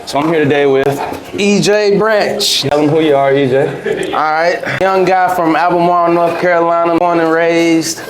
So I'm here today with EJ Branch. Tell them who you are, EJ. All right, young guy from Albemarle, North Carolina, born and raised.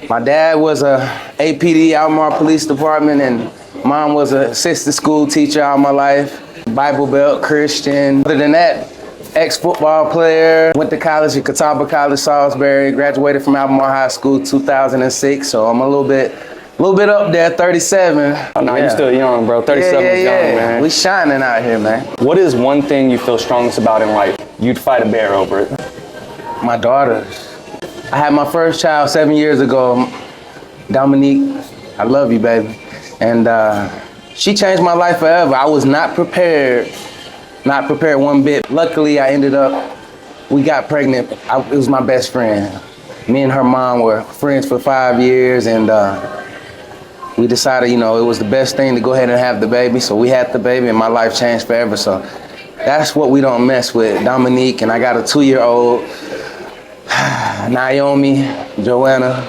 My dad was a APD, Albemarle Police Department, and mom was an assistant school teacher all my life. Bible Belt Christian. Other than that, ex-football player. Went to college at Catawba College, Salisbury. Graduated from Albemarle High School 2006. So I'm a little bit up there, 37. Oh, no, you're still young, bro. 37 is young, man. We shining out here, man. What is one thing you feel strongest about in life? You'd fight a bear over it. My daughters. I had my first child 7 years ago, Dominique. I love you, baby. And she changed my life forever. I was not prepared one bit. Luckily, we got pregnant. It was my best friend. Me and her mom were friends for 5 years, and we decided, it was the best thing to go ahead and have the baby. So we had the baby, and my life changed forever. So that's what we don't mess with, Dominique. And I got a 2-year-old, Naomi, Joanna.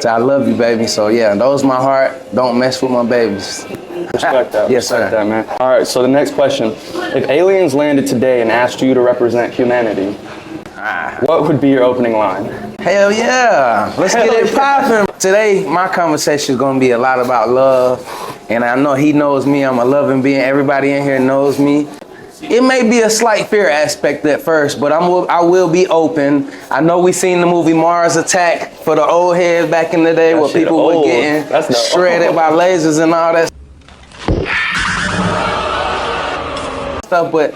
So I love you, baby. So yeah, those my heart. Don't mess with my babies. Respect that. Yes, Respect sir. that, man. All right, so the next question. If aliens landed today and asked you to represent humanity, what would be your opening line? Hell yeah. Let's get it popping. Today, my conversation is going to be a lot about love. And I know he knows me. I'm a loving being. Everybody in here knows me. It may be a slight fear aspect at first, but I will be open. I know we seen the movie Mars Attack for the old heads back in the day where people were getting shredded by lasers and all that stuff. But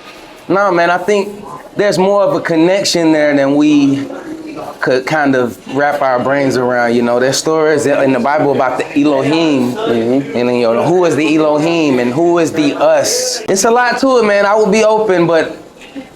no, man, I think there's more of a connection there than we could kind of wrap our brains around. There's stories in the Bible about the Elohim, and who is the Elohim and who is the us. It's a lot to it, man. I will be open, but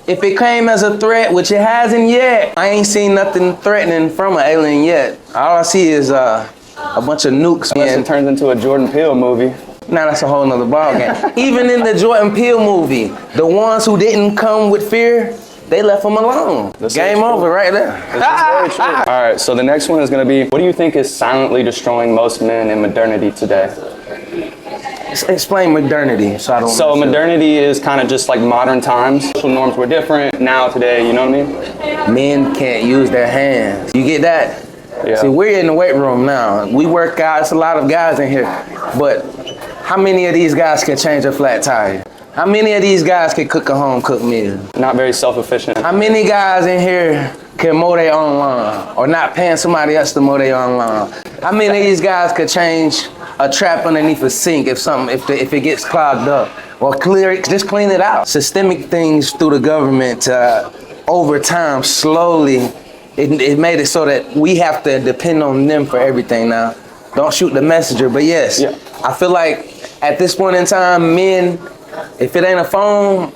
if it came as a threat, which it hasn't yet, I ain't seen nothing threatening from an alien yet. All I see is a bunch of nukes. Unless it turns into a Jordan Peele movie. Now that's a whole nother ballgame. Even in the Jordan Peele movie, the ones who didn't come with fear, they left them alone. Game over right there. This is very true. All right, so the next one is going to be, what do you think is silently destroying most men in modernity today? Explain modernity. So modernity is kind of just like modern times. Social norms were different now, today, you know what I mean? Men can't use their hands. You get that? Yeah. See, we're in the weight room now. We work out. It's a lot of guys in here. But how many of these guys can change a flat tire? How many of these guys can cook a home-cooked meal? Not very self-efficient. How many guys in here can mow their own lawn or not paying somebody else to mow their own lawn? How many of these guys could change a trap underneath a sink if it gets clogged up? Or just clean it out. Systemic things through the government over time, slowly, it made it so that we have to depend on them for everything now. Don't shoot the messenger, but yes, yeah. I feel like at this point in time, men, if it ain't a phone,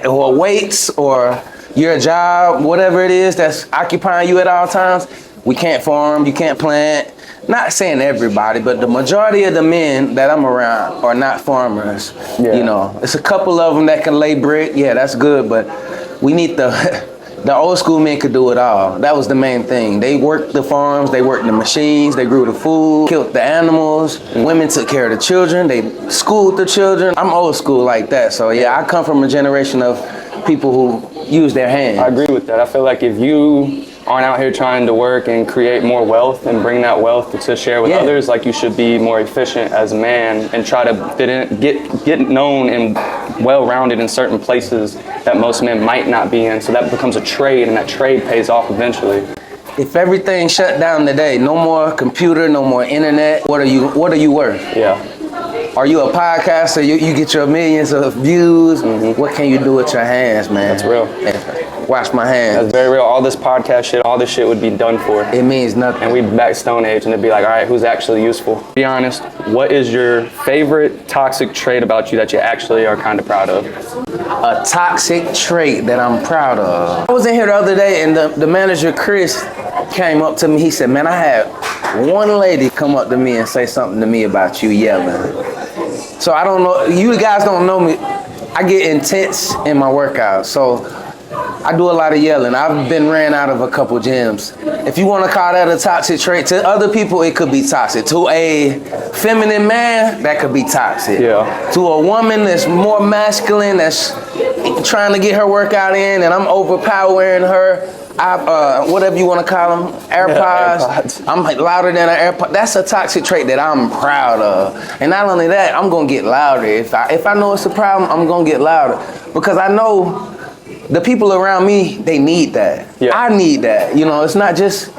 or weights, or your job, whatever it is that's occupying you at all times, we can't farm, you can't plant. Not saying everybody, but the majority of the men that I'm around are not farmers. Yeah. It's a couple of them that can lay brick. Yeah, that's good, but we need the old school men could do it all. That was the main thing. They worked the farms, they worked the machines, they grew the food, killed the animals. Women took care of the children, they schooled the children. I'm old school like that. So yeah, I come from a generation of people who use their hands. I agree with that. I feel like if you aren't out here trying to work and create more wealth and bring that wealth to share with others, like you should be more efficient as a man and try to fit in, get known and well-rounded in certain places that most men might not be in. So that becomes a trade, and that trade pays off eventually. If everything shut down today, no more computer, no more internet, what are you worth? Yeah. Are you a podcaster? You get your millions of views. Mm-hmm. What can you do with your hands, man? That's real. Wash my hands. That's very real. All this podcast shit, all this shit would be done for. It means nothing. And we'd be back Stone Age, and it'd be like, all right, who's actually useful? Be honest, what is your favorite toxic trait about you that you actually are kind of proud of? A toxic trait that I'm proud of. I was in here the other day, and the manager, Chris, came up to me. He said, man, I had one lady come up to me and say something to me about you yelling. So I don't know, you guys don't know me. I get intense in my workouts. So I do a lot of yelling. I've been ran out of a couple gyms. If you want to call that a toxic trait, to other people, it could be toxic. To a feminine man, that could be toxic. Yeah. To a woman that's more masculine, that's trying to get her workout in, and I'm overpowering her, whatever you want to call them, AirPods. I'm louder than an AirPod. That's a toxic trait that I'm proud of. And not only that, I'm going to get louder. If I know it's a problem, I'm going to get louder. Because I know the people around me, they need that. Yeah. I need that. You know, it's not just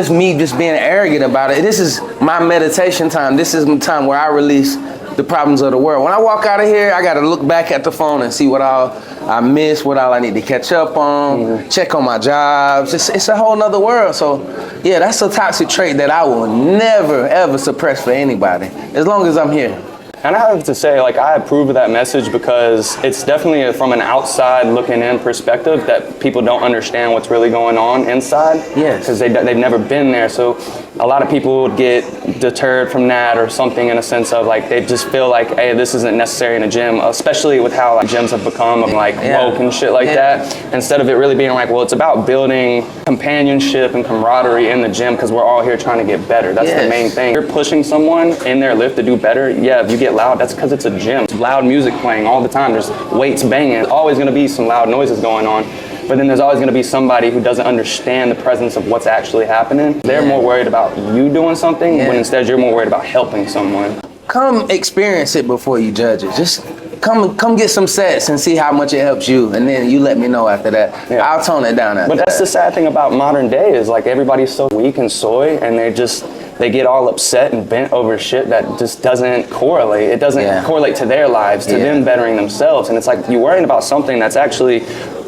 me just being arrogant about it. This is my meditation time. This is the time where I release the problems of the world. When I walk out of here, I got to look back at the phone and see what all I missed, what all I need to catch up on, check on my jobs. It's a whole nother world. So, yeah, that's a toxic trait that I will never, ever suppress for anybody, as long as I'm here. And I have to say, like, I approve of that message because it's definitely from an outside looking in perspective that people don't understand what's really going on inside. Yes. Because they've never been there. So a lot of people would get deterred from that or something, in a sense of like, they just feel like, hey, this isn't necessary in a gym, especially with how like gyms have become like woke and shit like that. Instead of it really being like, well, it's about building companionship and camaraderie in the gym because we're all here trying to get better. That's the main thing. You're pushing someone in their lift to do better. Yeah, if you get loud, that's because it's a gym. It's loud music playing all the time. There's weights banging. There's always going to be some loud noises going on. But then there's always going to be somebody who doesn't understand the presence of what's actually happening. They're more worried about you doing something when instead you're more worried about helping someone. Come experience it before you judge it. Just come get some sets and see how much it helps you, and then you let me know after that. Yeah. I'll tone it down after But that's the sad thing about modern day is like everybody's so weak and soy, and they get all upset and bent over shit that just doesn't correlate. It doesn't correlate to their lives, to them bettering themselves. And it's like you're worrying about something that's actually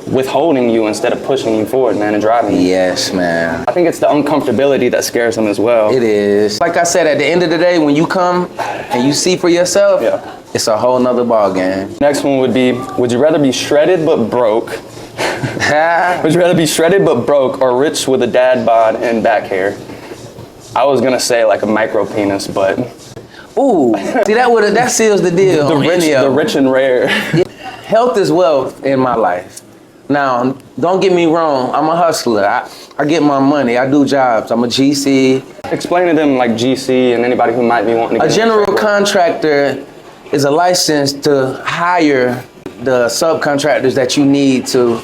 withholding you instead of pushing you forward, man, and driving you. Yes, man. I think it's the uncomfortability that scares them as well. It is. Like I said, at the end of the day, when you come and you see for yourself, it's a whole nother ball game. Next one would be, would you rather be shredded but broke? Would you rather be shredded but broke or rich with a dad bod and back hair? I was gonna say like a micro penis, but ooh, see that seals the deal. The rich and rare. Health is wealth in my life. Now, don't get me wrong. I'm a hustler. I get my money. I do jobs. I'm a GC. Explain to them like GC and anybody who might be wanting to get a general contractor is a license to hire the subcontractors that you need to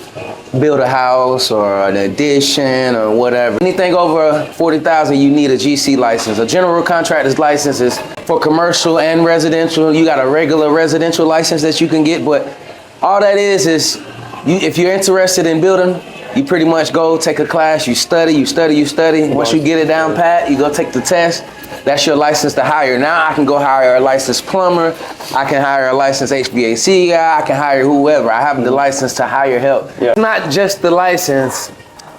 build a house or an addition or whatever. Anything over 40,000, you need a GC license. A general contractor's license is for commercial and residential. You got a regular residential license that you can get, but all that is if you're interested in building, you pretty much go take a class, you study. Once you get it down pat, you go take the test. That's your license to hire. Now I can go hire a licensed plumber. I can hire a licensed HVAC guy. I can hire whoever. I have the license to hire help. It's not just the license,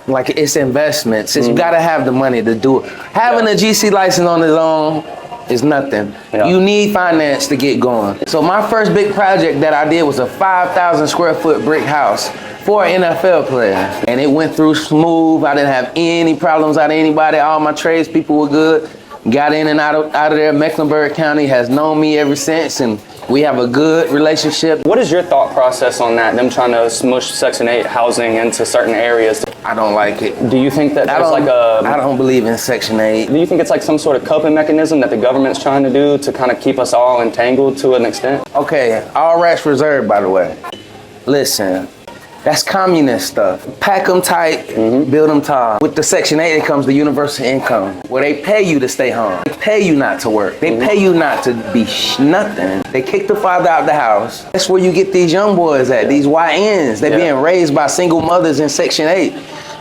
like it's investments. You gotta have the money to do it. Having a GC license on its own is nothing. You need finance to get going. So my first big project that I did was a 5,000 square foot brick house for an NFL player. And it went through smooth. I didn't have any problems out of anybody. All my trades people were good. Got in and out of there. Mecklenburg County has known me ever since, and we have a good relationship. What is your thought process on that, them trying to smush Section 8 housing into certain areas? I don't like it. Do you think that there's I don't believe in Section 8. Do you think it's like some sort of coping mechanism that the government's trying to do to kind of keep us all entangled to an extent? Okay, all rats reserved, by the way. Listen, that's communist stuff. Pack them tight, build them tall. With the Section 8, it comes the universal income, where they pay you to stay home. They pay you not to work. They pay you not to be nothing. They kick the father out the house. That's where you get these young boys at, these YNs. They're being raised by single mothers in Section 8.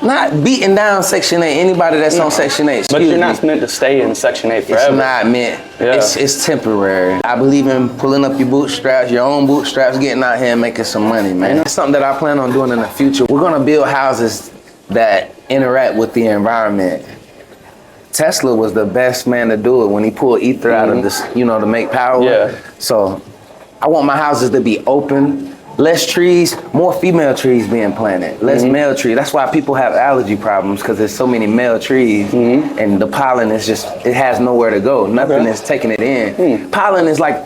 Not beating down Section 8, anybody that's on Section 8. But you're not meant to stay in Section 8 forever. It's not meant. It's temporary. I believe in pulling up your bootstraps, your own bootstraps, getting out here and making some money, man. It's something that I plan on doing in the future. We're gonna build houses that interact with the environment. Tesla was the best man to do it when he pulled ether out of this, to make power. So I want my houses to be open. Less trees, more female trees being planted. Less male trees. That's why people have allergy problems, because there's so many male trees and the pollen is it has nowhere to go. Nothing is taking it in. Pollen is like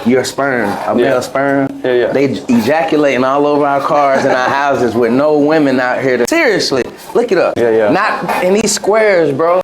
your sperm, a male sperm. Yeah. They ejaculating all over our cars and our houses with no women out here. Seriously, look it up. Yeah. Not in these squares, bro.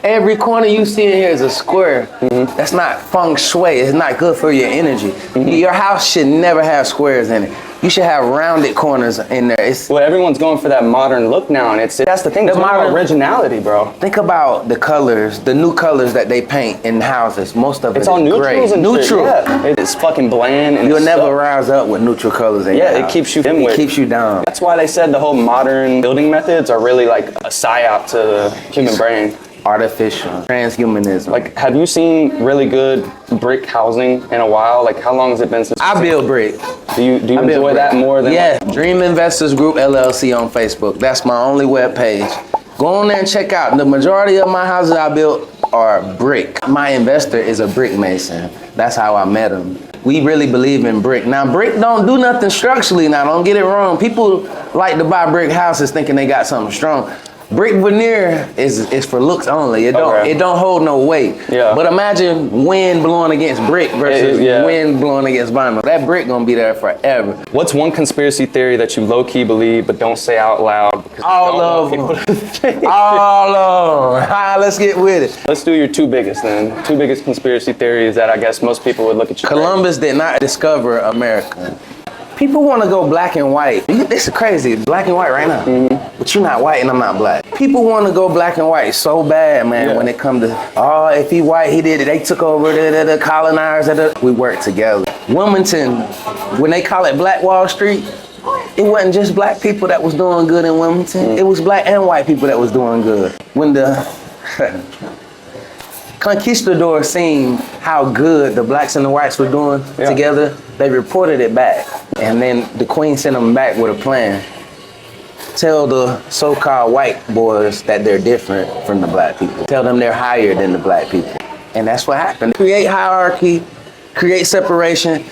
Every corner you see in here is a square. That's not feng shui. It's not good for your energy. Your house should never have squares in it. You should have rounded corners in there. Well, everyone's going for that modern look now, and that's the thing. There's modern originality, bro. Think about the colors, the new colors that they paint in houses. Most of It's it all is neutrals gray. and Neutral. shit. Yeah. It's fucking bland. And You'll never rise up with neutral colors in your house. It keeps you dimwit. It keeps you down. That's why they said the whole modern building methods are really like a psyop to the human brain. Artificial. Transhumanism. Like, have you seen really good brick housing in a while? Like, how long has it been since? I build brick. Do you enjoy that more than? Yeah. Dream Investors Group LLC on Facebook. That's my only web page. Go on there and check out. The majority of my houses I built are brick. My investor is a brick mason. That's how I met him. We really believe in brick. Now, brick don't do nothing structurally. Now, don't get it wrong. People like to buy brick houses thinking they got something strong. Brick veneer is for looks only. It don't hold no weight. Yeah. But imagine wind blowing against brick versus wind blowing against vinyl. That brick gonna be there forever. What's one conspiracy theory that you low-key believe but don't say out loud? Because All of them. All of them. Let's get with it. Let's do your two biggest then. Two biggest conspiracy theories that I guess most people would look at you. Columbus did not discover America. People want to go black and white. This is crazy. Black and white right now. But you're not white and I'm not black. People want to go black and white so bad, man, when it comes to, oh, if he white, he did it. They took over the colonizers. We worked together. Wilmington, when they call it Black Wall Street, it wasn't just black people that was doing good in Wilmington. It was black and white people that was doing good. When the conquistadors seen how good the blacks and the whites were doing together, they reported it back. And then the queen sent them back with a plan. Tell the so-called white boys that they're different from the black people. Tell them they're higher than the black people. And that's what happened. Create hierarchy, create separation.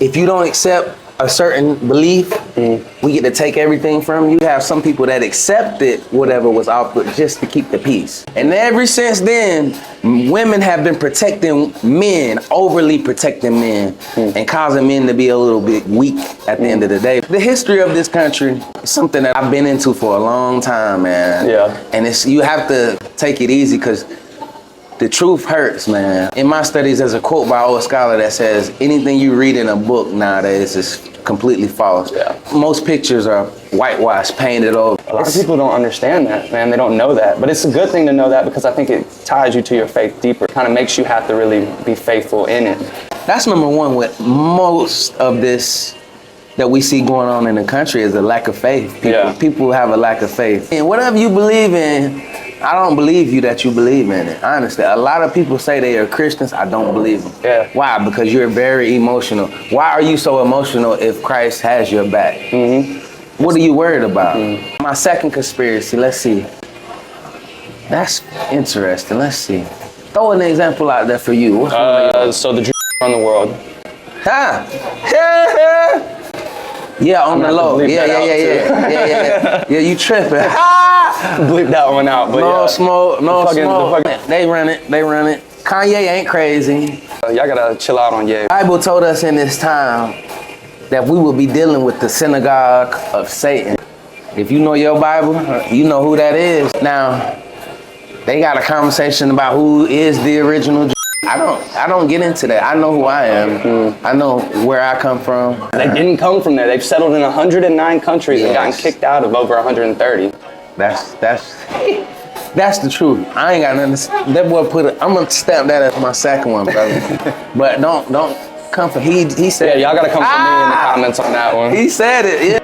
If you don't accept a certain belief, we get to take everything from you. You have some people that accepted whatever was offered just to keep the peace. And ever since then, women have been protecting men, overly protecting men, and causing men to be a little bit weak at the end of the day. The history of this country is something that I've been into for a long time, man. Yeah. And you have to take it easy because the truth hurts, man. In my studies, there's a quote by an old scholar that says, anything you read in a book nowadays is completely false. Yeah. Most pictures are whitewashed, painted over. A lot of people don't understand that, man. They don't know that. But it's a good thing to know that because I think it ties you to your faith deeper. It kind of makes you have to really be faithful in it. That's number one with most of this that we see going on in the country is a lack of faith. People have a lack of faith. And whatever you believe in, I don't believe you that you believe in it. Honestly, a lot of people say they are Christians. I don't believe them. Yeah. Why? Because you're very emotional. Why are you so emotional if Christ has your back? What are you worried about? My second conspiracy, let's see. That's interesting. Let's see. Throw an example out there for you. So the Jews run the world. Yeah, on the low. Yeah, you tripping. Bleep that one out. But no smoke. They run it. Kanye ain't crazy. Y'all gotta chill out on Ye. The Bible told us in this time that we will be dealing with the synagogue of Satan. If you know your Bible, you know who that is. Now, they got a conversation about who is the original Jew. I don't get into that. I know who I am. I know where I come from. They didn't come from there. They've settled in 109 countries and gotten kicked out of over 130. That's the truth. I ain't got nothing. That boy I'm gonna stamp that as my second one, brother. But don't come for he said. Yeah, y'all gotta come for me in the comments on that one. He said it. Yeah.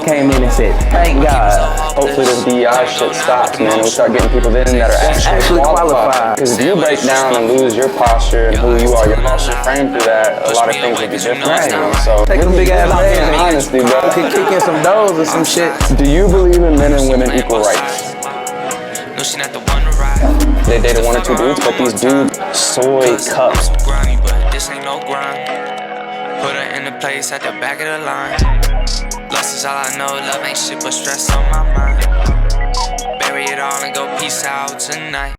Came in and said, "Thank God." Hopefully this DEI shit stops, man. We start getting people in that are actually qualified. Because if you break down and lose your posture and who you are, your posture framed through that, a lot of things will be different. So take a big ass man. Honesty, bro. Could kick in some doors or some shit. Do you believe in men and women equal rights? They dated one or two dudes, but these dudes soy cups. Put her in the place at the back of the line. Lost is all I know, love ain't shit but stress on my mind. Bury it all and go peace out tonight.